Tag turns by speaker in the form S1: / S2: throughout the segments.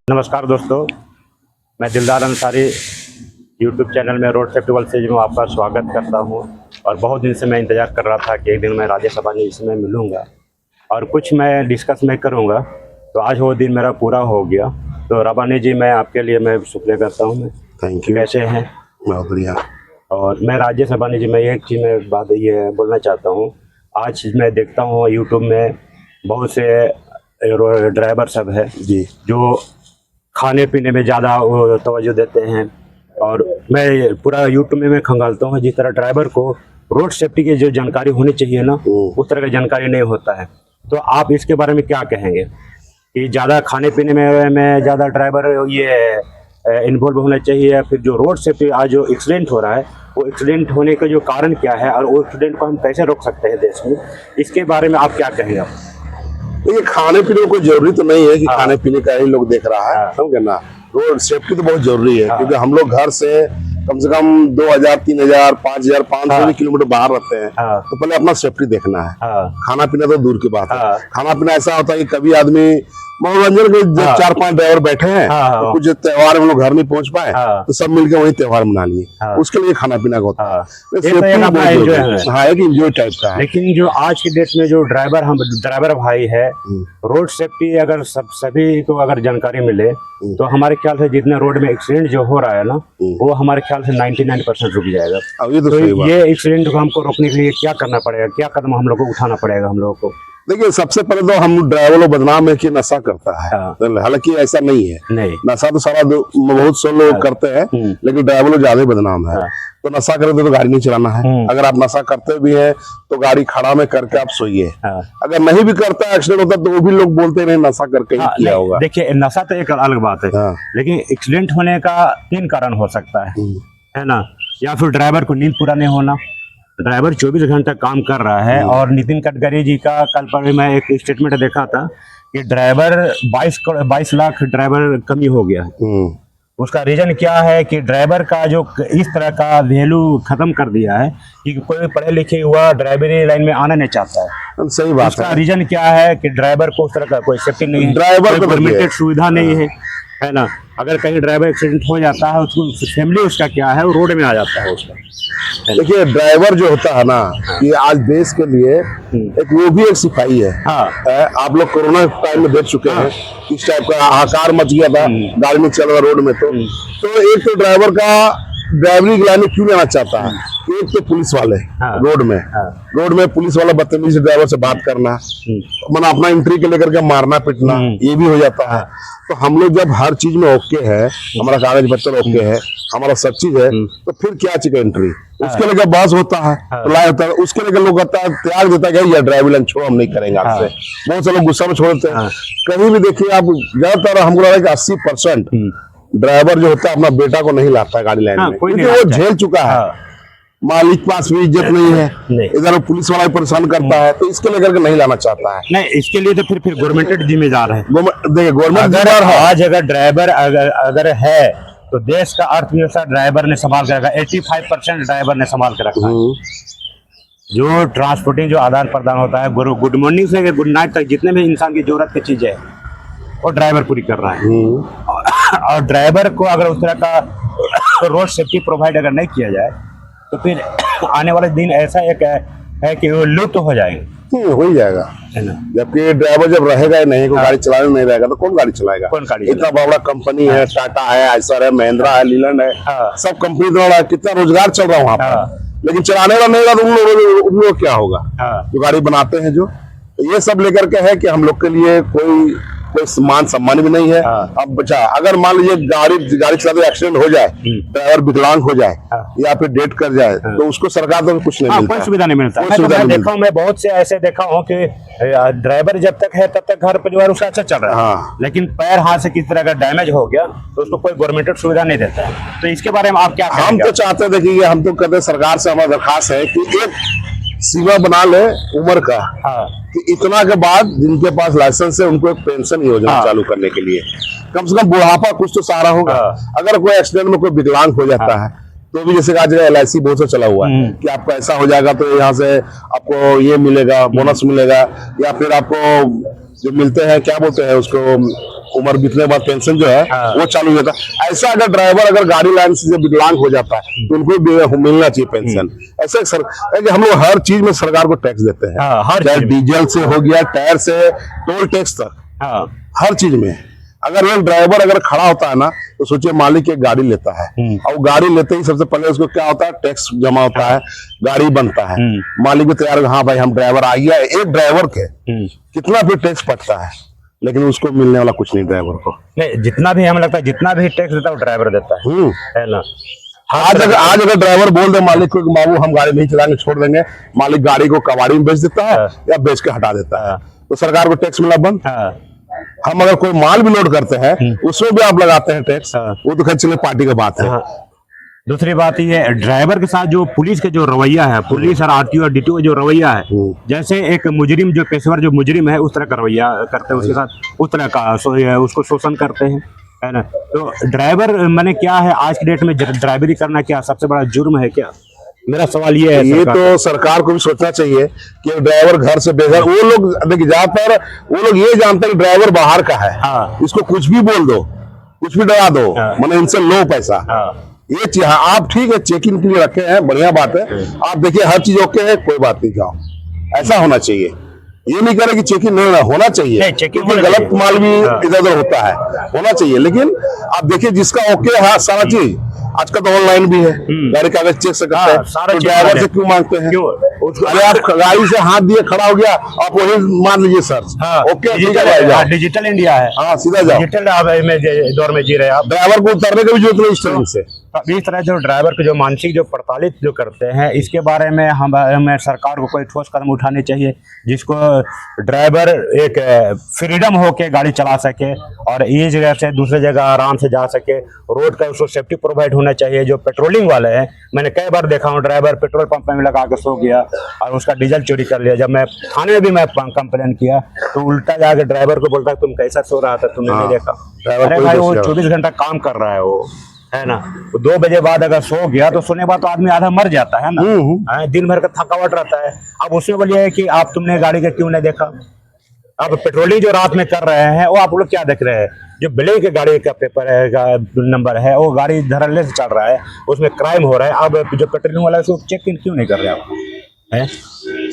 S1: नमस्कार दोस्तों, मैं दिलदार अंसारी यूट्यूब चैनल में रोड सेफ्टी वर्ल्ड से मैं आपका स्वागत करता हूं। और बहुत दिन से मैं इंतज़ार कर रहा था कि एक दिन मैं राजेश अबानी जी से मिलूंगा और कुछ मैं डिस्कस मैं करूंगा। तो आज वो दिन मेरा पूरा हो गया। तो रबानी जी, मैं आपके लिए मैं शुक्रिया करता हूं। मैं
S2: थैंक यू।
S1: कैसे हैं?
S2: बहुत बढ़िया।
S1: और मैं राजेश अबानी जी, मैं एक चीज़ में बात ये बोलना चाहता हूँ। आज मैं देखता हूँ यूट्यूब में बहुत से ड्राइवर सब है
S2: जी,
S1: जो खाने पीने में ज़्यादा तवज्जो देते हैं। और मैं पूरा यूट्यूब में मैं खंगालता हूँ, जिस तरह ड्राइवर को रोड सेफ्टी की जो जानकारी होनी चाहिए ना, उस तरह की जानकारी नहीं होता है। तो आप इसके बारे में क्या कहेंगे कि ज़्यादा खाने पीने में ज़्यादा ड्राइवर ये इन्वॉल्व होना चाहिए, या फिर जो रोड सेफ्टी आज जो एक्सीडेंट हो रहा है वो एक्सीडेंट होने का जो कारण क्या है और वो एक्सीडेंट को हम कैसे रोक सकते हैं देश में, इसके बारे में आप क्या कहेंगे? आप
S2: देखिए, खाने पीने को जरूरी तो नहीं है कि खाने पीने का ही लोग देख रहा है, समझे ना। रोड सेफ्टी तो बहुत जरूरी है, क्योंकि हम लोग घर से कम से कम 2000, 3000, 5000, 500 किलोमीटर बाहर रहते हैं। तो पहले अपना सेफ्टी देखना है। खाना पीना तो दूर की बात है। खाना पीना ऐसा होता है कि कभी आदमी मनोरंजन के 4-5 ड्राइवर बैठे हैं, तो कुछ त्योहार हम लोग घर नहीं पहुंच पाए, तो सब मिलकर वही त्योहार मना लिए। उसके लिए खाना पीना होता है। हाँ, एक एंजॉय टाइप का है।
S1: लेकिन जो आज की डेट में जो ड्राइवर भाई है, रोड सेफ्टी अगर सभी को अगर जानकारी मिले तो हमारे ख्याल से जितने रोड में एक्सीडेंट जो हो रहा है ना, वो हमारे ख्याल से 99% रुक जाएगा। तो ये एक्सीडेंट को हमको रोकने के लिए क्या करना पड़ेगा, क्या कदम हम लोग को उठाना पड़ेगा हम लोगों को?
S2: देखिए, सबसे पहले तो हम ड्राइवर लोग बदनाम है कि नशा करता है। हालांकि ऐसा नहीं है। नशा तो सारा बहुत से लोग करते हैं, लेकिन ड्राइवर लोग ज्यादा बदनाम है। तो नशा करते तो गाड़ी नहीं चलाना है। अगर आप नशा करते भी हैं तो गाड़ी खड़ा में करके आप सोइए। अगर नहीं भी करता, एक्सीडेंट होता, तो वो भी लोग बोलते नहीं नशा करके ही किया होगा।
S1: देखिए, नशा तो एक अलग बात है, लेकिन एक्सीडेंट होने का 3 कारण हो सकता है ना। या फिर ड्राइवर को नींद पूरा नहीं होना, ड्राइवर 24 घंटा काम कर रहा है। और नितिन गडकरी जी का कल पर मैं एक स्टेटमेंट देखा था कि ड्राइवर 22 लाख ड्राइवर कमी हो गया है। उसका रीजन क्या है कि ड्राइवर का जो इस तरह का वैल्यू खत्म कर दिया है कि कोई पढ़े लिखे हुआ ड्राइवरी लाइन में आना नहीं चाहता है।
S2: सही बात है।
S1: उसका रीजन क्या है कि ड्राइवर को उस तरह का कोई सेफ्टी नहीं है,
S2: ड्राइवर को
S1: परमिटेड सुविधा नहीं है ना। अगर कहीं ड्राइवर एक्सीडेंट हो जाता है, उसको फैमिली उसका क्या है, वो रोड में आ जाता है उसका।
S2: देखिए, ड्राइवर जो होता है ना, ये आज देश के लिए एक वो भी एक सिपाही है। आप लोग कोरोना टाइम में देख चुके हैं किस टाइप का हाहाकार मच गया था, गाड़ी में चल रहा रोड में। तो एक तो ड्राइवर का ड्राइवरी लाइन में क्यों लेना चाहता है? एक तो पुलिस वाले रोड में पुलिस वाला बदतमीजी से ड्राइवर से बात करना, मतलब अपना एंट्री के लेकर के मारना पीटना, ये भी हो जाता है। तो हम लोग जब हर चीज में ओके है, हमारा कागज पत्तर ओके है, हमारा सब चीज है, तो फिर क्या चाहिए एंट्री? उसके लिए बहस होता है, तो होता है, उसके लिए लोग त्याग देता है या ड्राइविंग लाइन छोड़ो, हम नहीं करेंगे आपसे। बहुत से लोग गुस्सा में छोड़ देते हैं। कहीं भी देखिए आप, ज्यादातर हमको लग रहा है कि 80% ड्राइवर जो होता है अपना बेटा को नहीं लाता है गाड़ी लाइन में, क्योंकि वो झेल चुका है। मालिक पास भी इज्जत नहीं है, इधर पुलिस वाला परेशान करता है, तो इसके लेकर के नहीं लाना चाहता है।
S1: नहीं, इसके लिए तो फिर गवर्नमेंट जिम्मेदार है।
S2: देखिए, गवर्नमेंट
S1: आज अगर ड्राइवर अगर है तो देश का अर्थव्यवस्था ड्राइवर ने संभाल के रखा। 85% ड्राइवर ने संभाल के रखा है। जो ट्रांसपोर्टिंग जो आदान प्रदान होता है, गुड मॉर्निंग से गुड नाइट तक जितने भी इंसान की जरूरत की चीजें है वो ड्राइवर पूरी कर रहा है। और ड्राइवर को अगर उस तरह का रोड सेफ्टी प्रोवाइड अगर नहीं किया जाए तो फिर आने वाले दिन ऐसा एक है कि वो लुप्त हो जाएंगे।
S2: हो ही जाएगा, है ना। जबकि ड्राइवर जब रहेगा ही नहीं, गाड़ी चलाने नहीं रहेगा, तो कौन गाड़ी चलाएगा? इतना बड़ा कंपनी है, टाटा है, आइसर है, महिंद्रा है, लीलैंड है, सब कंपनी द्वारा कितना रोजगार चल रहा है वहाँ पर। लेकिन चलाने वाला नहीं होगा तो उन लोग क्या होगा जो गाड़ी बनाते हैं? जो ये सब लेकर के है कि हम लोग के लिए कोई मान सम्मान भी नहीं है। अब बचा, अगर मान लीजिए गाड़ी चलाते एक्सीडेंट हो जाए, ड्राइवर विकलांग हो जाए या फिर डेथ कर जाए, तो उसको सरकार तो कुछ नहीं मिलता,
S1: कोई सुविधा नहीं मिलता। मैं बहुत से ऐसे देखा हूँ कि ड्राइवर जब तक है तब तक घर परिवार उसका अच्छा चल रहा है, लेकिन पैर हाथ से किसी तरह का डैमेज हो गया तो उसको कोई गवर्नमेंट सुविधा नहीं देता है। तो इसके बारे में आप क्या कहेंगे?
S2: हम तो चाहते हैं, देखिए, हम तो कहते हैं सरकार से हमारा दरखास्त है कि एक सीमा बना ले उम्र का, कि इतना के बाद जिनके पास लाइसेंस है उनको एक पेंशन योजना चालू करने के लिए कम से कम बुढ़ापा कुछ तो सहारा होगा। अगर कोई एक्सीडेंट में कोई विकलांग हो जाता है तो भी, जैसे आज LIC बहुत से चला हुआ है कि आपको ऐसा हो जाएगा तो यहाँ से आपको ये मिलेगा, बोनस मिलेगा, या फिर आपको जो मिलते हैं, क्या बोलते हैं उसको, उम्र बीतने के बाद पेंशन जो है वो चालू हो जाता है। ऐसा अगर ड्राइवर अगर गाड़ी लाइन से विकलांग हो जाता है तो उनको भी मिलना चाहिए पेंशन। ऐसे सर हम लोग हर चीज में सरकार को टैक्स देते हैं, चाहे डीजल से हो गया, टायर से, टोल टैक्स तक, हर चीज में। अगर वो ड्राइवर अगर खड़ा होता है ना तो सोचिए मालिक एक गाड़ी लेता है और गाड़ी लेते ही सबसे पहले उसको क्या होता है, टैक्स जमा होता है, गाड़ी बनता है, मालिक भी तैयार, हाँ भाई हम ड्राइवर आ गया। एक ड्राइवर के कितना भी टैक्स पड़ता है लेकिन उसको मिलने वाला कुछ नहीं ड्राइवर को।
S1: नहीं, जितना भी हमें लगता है जितना भी टैक्स देता है वो ड्राइवर देता है ना।
S2: आज अगर ड्राइवर बोल दे मालिक को बाबू हम गाड़ी नहीं चलाएंगे, छोड़ देंगे, मालिक गाड़ी को कबाड़ी में बेच देता है या बेच के हटा देता है, तो सरकार को टैक्स मिला बंद। हम अगर कोई माल भी लोड करते हैं उसमें भी आप लगाते हैं टैक्स, वो तो खैर चले पार्टी का बात है।
S1: दूसरी बात ये ड्राइवर के साथ जो पुलिस का जो रवैया है, पुलिस और आरटीओ और डीटीओ का जो रवैया है, जैसे एक मुजरिम जो पेशेवर जो मुजरिम है उस तरह का रवैया करते हैं उसके साथ, उस तरह का उसको शोषण करते हैं, है ना। तो ड्राइवर मैंने क्या है आज की डेट में ड्राइवरी करना क्या सबसे बड़ा जुर्म है क्या? मेरा सवाल ये है।
S2: ये तो सरकार को भी सोचना चाहिए कि ड्राइवर घर से बेघर, वो लोग देखिए ज्यादातर वो लोग ये जानते हैं कि ड्राइवर बाहर का है, इसको कुछ भी बोल दो, कुछ भी डरा दो, मैंने इनसे लो पैसा। ये चीज आप ठीक है चेकिंग के लिए रखे हैं, बढ़िया बात है, आप देखिए हर चीज ओके है, कोई बात नहीं, जाओ, ऐसा होना चाहिए। ये नहीं करे कि चेकिंग नहीं होना चाहिए, क्योंकि गलत माल भी इधर उधर होता है, होना चाहिए। लेकिन आप देखिए जिसका ओके है सारा चीज, आजकल तो ऑनलाइन भी है, गाड़ी कागज चेक से करते हैं, तो ड्राइवर से क्यों मांगते हैं? अरे आप गाड़ी से हाथ दिए खड़ा हो गया, आप वही मान लीजिए सर, ओके
S1: डिजिटल इंडिया है,
S2: हाँ सीधा जाओ,
S1: डिजिटल दौर में जी रहे हैं आप।
S2: ड्राइवर को उतरने का भी जरूरत नहीं इस ट्रेन से।
S1: इस तरह जो ड्राइवर को जो मानसिक जो प्रताड़ित जो करते हैं, इसके बारे में हमें सरकार को कोई ठोस कदम उठाने चाहिए, जिसको ड्राइवर एक फ्रीडम हो के गाड़ी चला सके और एक जगह से दूसरी जगह आराम से जा सके, रोड का उसको सेफ्टी प्रोवाइड होना चाहिए। जो पेट्रोलिंग वाले हैं, मैंने कई बार देखा हूँ ड्राइवर पेट्रोल पंप में लगा के सो गया और उसका डीजल चोरी कर लिया। जब मैं थाने में भी मैं कंप्लेन किया तो उल्टा जाके ड्राइवर को बोलता तुम कैसा सो रहा था, तुमने नहीं देखा? अरे भाई वो 24 घंटा काम कर रहा है, वो है ना, 2 बजे बाद अगर सो गया तो सोने बाद तो आदमी आधा मर जाता है ना, दिन भर का थकावट रहता है। अब उसमें बोलिए कि आप तुमने गाड़ी का क्यों नहीं देखा? अब पेट्रोलिंग जो रात में कर रहे हैं वो आप लोग क्या देख रहे हैं? जो ब्लैक गाड़ी का पेपर है, नंबर है, वो गाड़ी धड़ल्ले से चल रहा है, उसमें क्राइम हो रहा है। अब जो पेट्रोलिंग वाला है उसको चेक क्यों नहीं कर रहे आप? है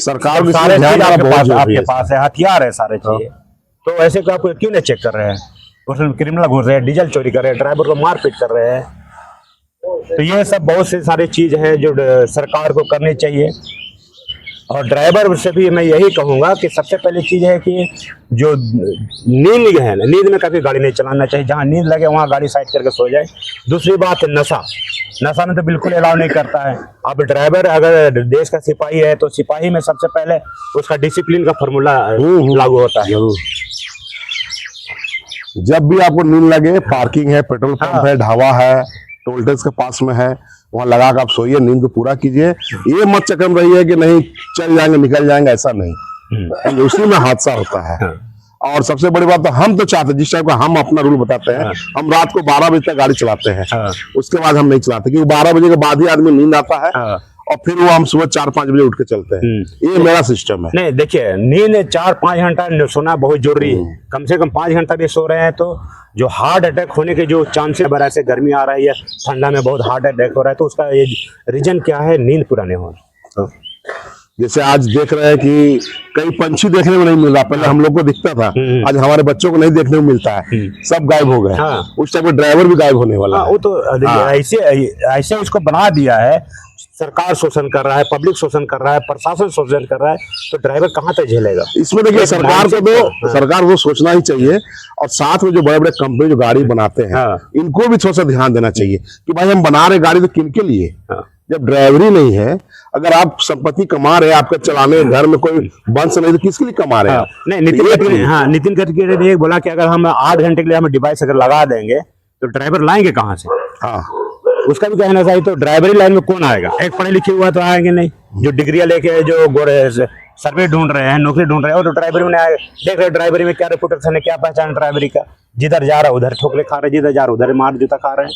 S2: सरकार
S1: सारे आपके पास है, हथियार है सारे चीजें, तो ऐसे को आप क्यों नहीं चेक कर रहे हैं? उसमें क्रिमिनल घुस रहे हैं, डीजल चोरी कर रहे हैं, ड्राइवर को मारपीट कर रहे हैं। तो ये सब बहुत से सारी चीज है जो सरकार को करनी चाहिए। और ड्राइवर से भी मैं यही कहूंगा कि सबसे पहली चीज है कि जो नींद है, नींद में कभी गाड़ी नहीं चलाना चाहिए, जहां नींद लगे वहां गाड़ी साइड करके सो जाए। दूसरी बात है नशा में तो बिल्कुल अलाउ नहीं करता है। अब ड्राइवर अगर देश का सिपाही है तो सिपाही में सबसे पहले उसका डिसिप्लिन का फॉर्मूला लागू होता है।
S2: जब भी आपको नींद लगे, पार्किंग है, पेट्रोल पंप है, ढाबा है, टोल टैक्स के पास में है, वहां लगा कर आप सोइए, नींद को पूरा कीजिए। ये मत चकम रही है कि नहीं चल जाएंगे निकल जाएंगे, ऐसा नहीं, उसी में हादसा होता है। और सबसे बड़ी बात तो हम तो चाहते हैं, जिस टाइप का हम अपना रूल बताते हैं, हम रात को 12 बजे तक गाड़ी चलाते हैं, उसके बाद हम नहीं चलाते, क्योंकि 12 बजे के बाद ही आदमी नींद आता है और फिर वो हम सुबह 4-5 बजे उठ के चलते हैं। ये मेरा सिस्टम है।
S1: नहीं देखिए, नींद 4-5 घंटा सोना बहुत जरूरी है। कम से कम 5 घंटा भी सो रहे हैं तो जो हार्ट अटैक होने के जो चांसेस, अगर ऐसे गर्मी आ रहा है या ठंडा में बहुत हार्ट अटैक हो रहा है, तो उसका ये रीजन क्या है? नींद पूरा नहीं हो रहा।
S2: जैसे आज देख रहे हैं कि कई पंछी देखने में नहीं मिल रहा, पहले हम लोग को दिखता था, आज हमारे बच्चों को नहीं देखने को मिलता है, सब गायब हो गए। उस टाइम ड्राइवर भी गायब होने वाला है।
S1: वो तो ऐसे उसको बना दिया है, सरकार शोषण कर रहा है, पब्लिक शोषण कर रहा है, प्रशासन शोषण कर रहा है, तो ड्राइवर कहाँ तक झेलेगा?
S2: इसमें देखिए सरकार को सोचना ही चाहिए, और साथ में जो बड़े बड़े कंपनी जो गाड़ी बनाते हैं इनको भी थोड़ा सा ध्यान देना चाहिए कि भाई हम बना रहे गाड़ी तो किनके लिए? जब ड्राइवरी नहीं है, अगर आप संपत्ति कमा रहे हैं, आपके चलाने घर में कोई वंश नहीं, तो किसके लिए कमा रहे हैं?
S1: नहीं, नितिन गडकरी ने बोला कि अगर हम 8 घंटे के लिए हम डिवाइस अगर लगा देंगे तो ड्राइवर लाएंगे कहाँ से? उसका भी कहना चाहिए। तो ड्राइवरी लाइन में कौन आएगा? एक पढ़े लिखे हुआ तो आएंगे नहीं, जो डिग्रियां लेके जो सर्वे ढूंढ रहे हैं, नौकरी ढूंढ रहे हैं, वो तो ड्राइवरी में आएगा। देख रहे ड्राइवरी में क्या रेपुटेशन है, क्या पहचान ड्राइवरी का? जिधर जा रहा उधर ठोकरे खा रहे, जिधर जा रहा उधर मार जूता खा रहे हैं।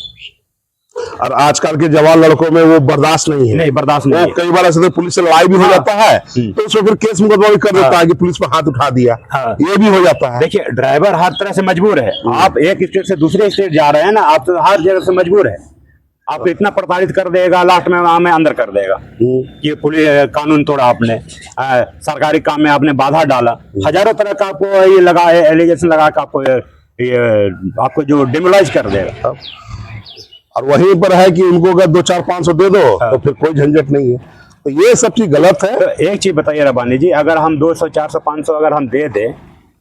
S2: और आजकल के जवान लड़कों में वो बर्दाश्त नहीं है।
S1: नहीं, बर्दाश्त नहीं
S2: वो
S1: है।
S2: कई बार ऐसे तो पुलिस से लड़ाई भी हो जाता है, तो उसमें फिर केस मुकदमा भी कर देता है कि पुलिस पर हाथ उठा दिया, ये भी हो जाता है।
S1: देखिए, ड्राइवर हर तरह से मजबूर है। आप एक स्टेट से दूसरे स्टेट जा रहे हैं ना, आप तो हर जगह से मजबूर है। आपको इतना प्रताड़ित कर देगा, लास्ट में हमें अंदर कर देगा कि पुलिस कानून तोड़ा आपने, सरकारी काम में आपने बाधा डाला, हजारों तरह का आपको ये लगा एलिगेशन लगा के आपको जो डिमोलाइज कर देगा।
S2: और वहीं पर है कि उनको अगर 2, 4, 500 दे दो तो फिर कोई झंझट नहीं है। तो ये सब चीज गलत है।
S1: तो एक चीज बताइए रबानी जी, अगर हम 200, 400, 500 अगर हम दे दें,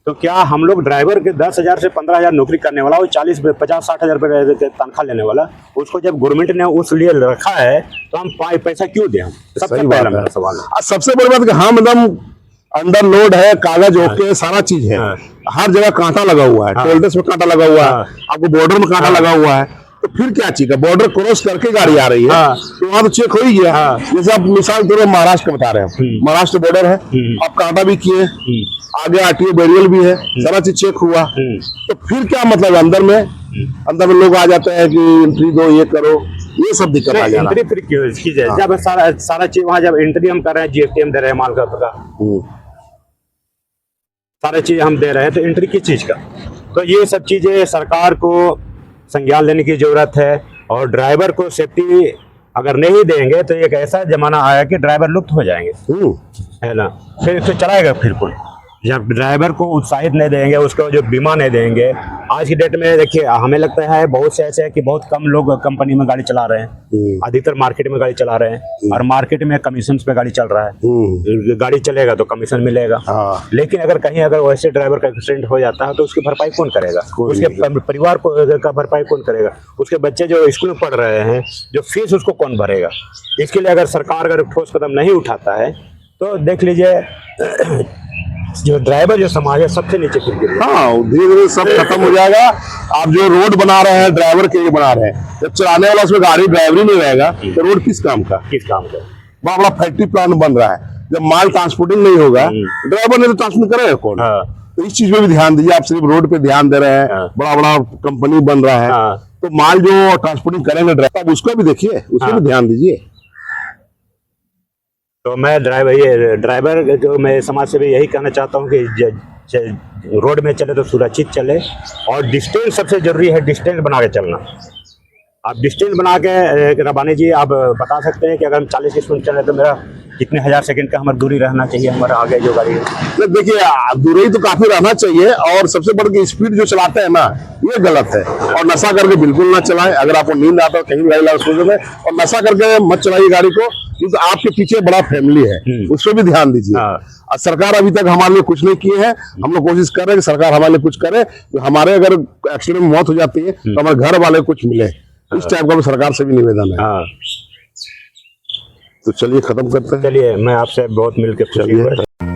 S1: तो क्या हम लोग ड्राइवर के 10,000 से 15,000 नौकरी करने वाला, वो 40, 50, 60,000 रुपये तनख्वाह लेने वाला, उसको जब गवर्नमेंट ने उस लिए रखा है तो हम पैसा क्यों दें? हम सबसे पहला मेरा सवाल है।
S2: सबसे बड़ी बात कि हम एकदम अंडर लोड है, कागज ओके, सारा चीज है, हर जगह कांटा लगा हुआ है, टोल टैक्स में कांटा लगा हुआ है, आपको बॉर्डर में कांटा लगा हुआ है, तो फिर क्या चाहिए? बॉर्डर क्रॉस करके गाड़ी आ रही है तो वहां तो चेक हो ही गया। जैसे आप मिसाल के तौर पर महाराष्ट्र बता रहे हैं, महाराष्ट्र बॉर्डर है, आप कांटा भी किए, आगे आरटीओ बैरियर भी है, सारा चीज चेक हुआ, तो फिर क्या मतलब? अंदर में लोग आ जाते हैं कि एंट्री दो, ये करो, ये सब दिक्कत आ जाना।
S1: एंट्री फिर क्यों कीजिए? जब सारा चीज वहाँ जब एंट्री हम कर रहे हैं, जीएसटी हम दे रहे हैं, माल का सारा चीज हम दे रहे हैं, तो एंट्री किस चीज का? तो ये सब चीजें सरकार को संज्ञान लेने की जरूरत है। और ड्राइवर को सेफ्टी अगर नहीं देंगे तो एक ऐसा जमाना आया कि ड्राइवर लुप्त हो जाएंगे, है ना? फिर चलाएगा फिर कौन? जब ड्राइवर को उत्साहित नहीं देंगे, उसको जो बीमा नहीं देंगे। आज की डेट में देखिए, हमें लगता है बहुत से ऐसे है कि बहुत कम लोग कंपनी में गाड़ी चला रहे हैं, अधिकतर मार्केट में गाड़ी चला रहे हैं, और मार्केट में कमीशन पे गाड़ी चल रहा है। गाड़ी चलेगा तो कमीशन मिलेगा। लेकिन अगर कहीं अगर वैसे ड्राइवर का एक्सीडेंट हो जाता है तो उसकी भरपाई कौन करेगा? उसके परिवार को का भरपाई कौन करेगा? उसके बच्चे जो स्कूल में पढ़ रहे हैं, जो फीस उसको कौन भरेगा? इसके लिए अगर सरकार अगर ठोस कदम नहीं उठाता है तो देख लीजिए, जो ड्राइवर जो समाज है सबसे नीचे गिर गया।
S2: हाँ, धीरे धीरे सब खत्म हो जाएगा। आप जो रोड बना रहे हैं, ड्राइवर के लिए बना रहे हैं, जब चलाने वाला उसमें गाड़ी ड्राइवरी नहीं रहेगा तो रोड किस काम का? बड़ा बड़ा फैक्ट्री प्लांट बन रहा है, जब माल ट्रांसपोर्टिंग नहीं होगा, ड्राइवर ने तो ट्रांसपोर्ट करेगा कौन? तो इस चीज में भी ध्यान दीजिए। आप सिर्फ रोड पे ध्यान दे रहे हैं, बड़ा बड़ा कंपनी बन रहा है, तो माल जो ट्रांसपोर्टिंग करेंगे ड्राइवर, उसको भी देखिए, उसको भी ध्यान दीजिए।
S1: तो मैं ड्राइवर जो मैं समाज से भी यही कहना चाहता हूँ कि रोड में चले तो सुरक्षित चले, और डिस्टेंस सबसे जरूरी है, डिस्टेंस बना के चलना। आप डिस्टेंस बना के, रबानी जी आप बता सकते हैं कि अगर हम 40 की स्पीड चले तो मेरा कितने हजार सेकंड का हमारी दूरी रहना चाहिए, हमारा आगे जो गाड़ी है?
S2: देखिए, दूरी तो काफी रहना चाहिए, और सबसे बढ़ के स्पीड जो चलाते हैं ना, ये गलत है। और नशा करके बिल्कुल ना चलाएं। अगर आपको नींद आता है कहीं भी गाड़ी लगा सो जाए, और नशा करके मत चलाइए गाड़ी को, क्योंकि आपके पीछे बड़ा फैमिली है, उस पर भी ध्यान दीजिए। और सरकार अभी तक हमारे लिए कुछ नहीं किए हैं, हम लोग कोशिश कर रहे हैं कि सरकार हमारे लिए कुछ करे। तो हमारे अगर एक्सीडेंट में मौत हो जाती है तो हमारे घर वाले कुछ मिले, इस टाइप का भी सरकार से भी निवेदन है। तो चलिए खत्म करते हैं।
S1: चलिए, मैं आपसे बहुत मिलकर खुशी हुई।